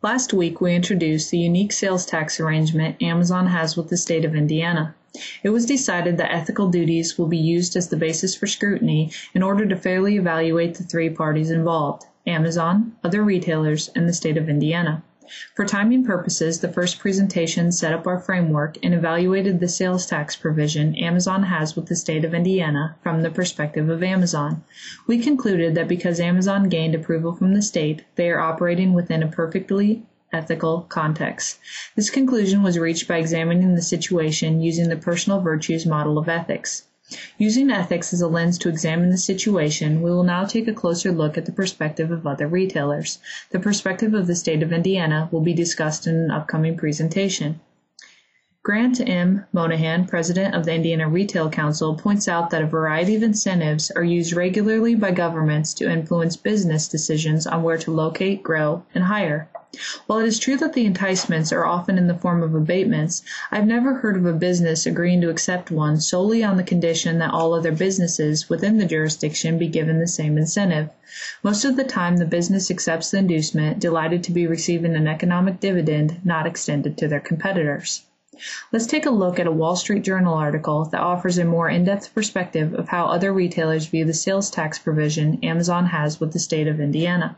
Last week, we introduced the unique sales tax arrangement Amazon has with the state of Indiana. It was decided that ethical duties will be used as the basis for scrutiny in order to fairly evaluate the three parties involved: Amazon, other retailers, and the state of Indiana. For timing purposes, the first presentation set up our framework and evaluated the sales tax provision Amazon has with the state of Indiana from the perspective of Amazon. We concluded that because Amazon gained approval from the state, they are operating within a perfectly ethical context. This conclusion was reached by examining the situation using the personal virtues model of ethics. Using ethics as a lens to examine the situation, we will now take a closer look at the perspective of other retailers. The perspective of the state of Indiana will be discussed in an upcoming presentation. Grant M. Monahan, president of the Indiana Retail Council, points out that a variety of incentives are used regularly by governments to influence business decisions on where to locate, grow, and hire. While it is true that the enticements are often in the form of abatements, I've never heard of a business agreeing to accept one solely on the condition that all other businesses within the jurisdiction be given the same incentive. Most of the time, the business accepts the inducement, delighted to be receiving an economic dividend not extended to their competitors. Let's take a look at a Wall Street Journal article that offers a more in-depth perspective of how other retailers view the sales tax provision Amazon has with the state of Indiana.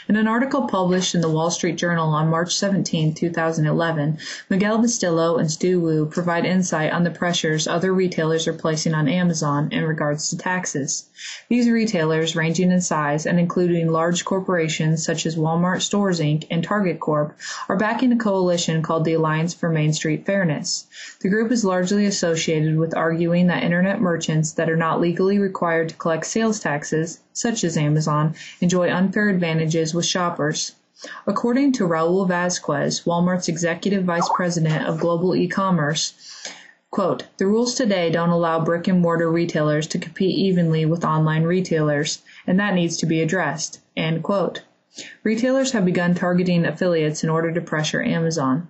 In an article published in the Wall Street Journal on March 17, 2011, Miguel Bustillo and Stu Wu provide insight on the pressures other retailers are placing on Amazon in regards to taxes. These retailers, ranging in size and including large corporations such as Walmart Stores Inc. and Target Corp., are backing a coalition called the Alliance for Main Street Fairness. The group is largely associated with arguing that Internet merchants that are not legally required to collect sales taxes, such as Amazon, enjoy unfair advantages with shoppers. According to Raul Vazquez, Walmart's executive vice president of global e-commerce, quote, "The rules today don't allow brick-and-mortar retailers to compete evenly with online retailers, and that needs to be addressed," end quote. Retailers have begun targeting affiliates in order to pressure Amazon.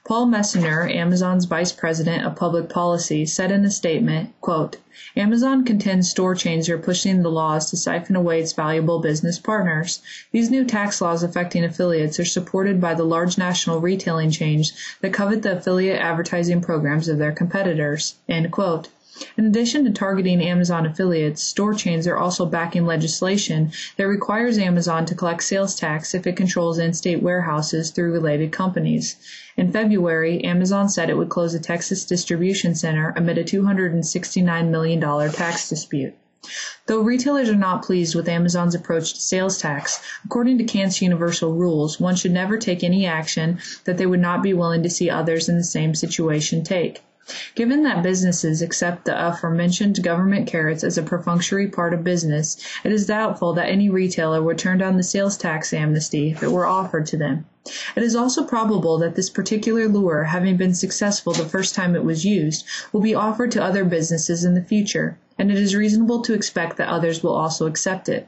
Paul Messner, Amazon's vice president of public policy, said in a statement, quote, "Amazon contends store chains are pushing the laws to siphon away its valuable business partners. These new tax laws affecting affiliates are supported by the large national retailing chains that covet the affiliate advertising programs of their competitors," end quote. In addition to targeting Amazon affiliates, store chains are also backing legislation that requires Amazon to collect sales tax if it controls in-state warehouses through related companies. In February, Amazon said it would close a Texas distribution center amid a $269 million tax dispute. Though retailers are not pleased with Amazon's approach to sales tax, according to Kant's universal rules, one should never take any action that they would not be willing to see others in the same situation take. Given that businesses accept the aforementioned government carrots as a perfunctory part of business, it is doubtful that any retailer would turn down the sales tax amnesty if it were offered to them. It is also probable that this particular lure, having been successful the first time it was used, will be offered to other businesses in the future, and it is reasonable to expect that others will also accept it.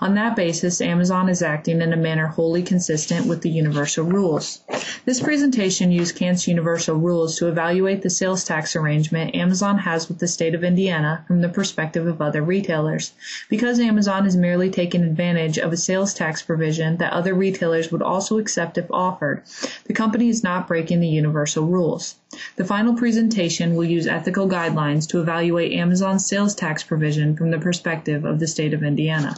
On that basis, Amazon is acting in a manner wholly consistent with the universal rules. This presentation used Kant's universal rules to evaluate the sales tax arrangement Amazon has with the state of Indiana from the perspective of other retailers. Because Amazon is merely taking advantage of a sales tax provision that other retailers would also accept if offered, the company is not breaking the universal rules. The final presentation will use ethical guidelines to evaluate Amazon's sales tax provision from the perspective of the state of Indiana.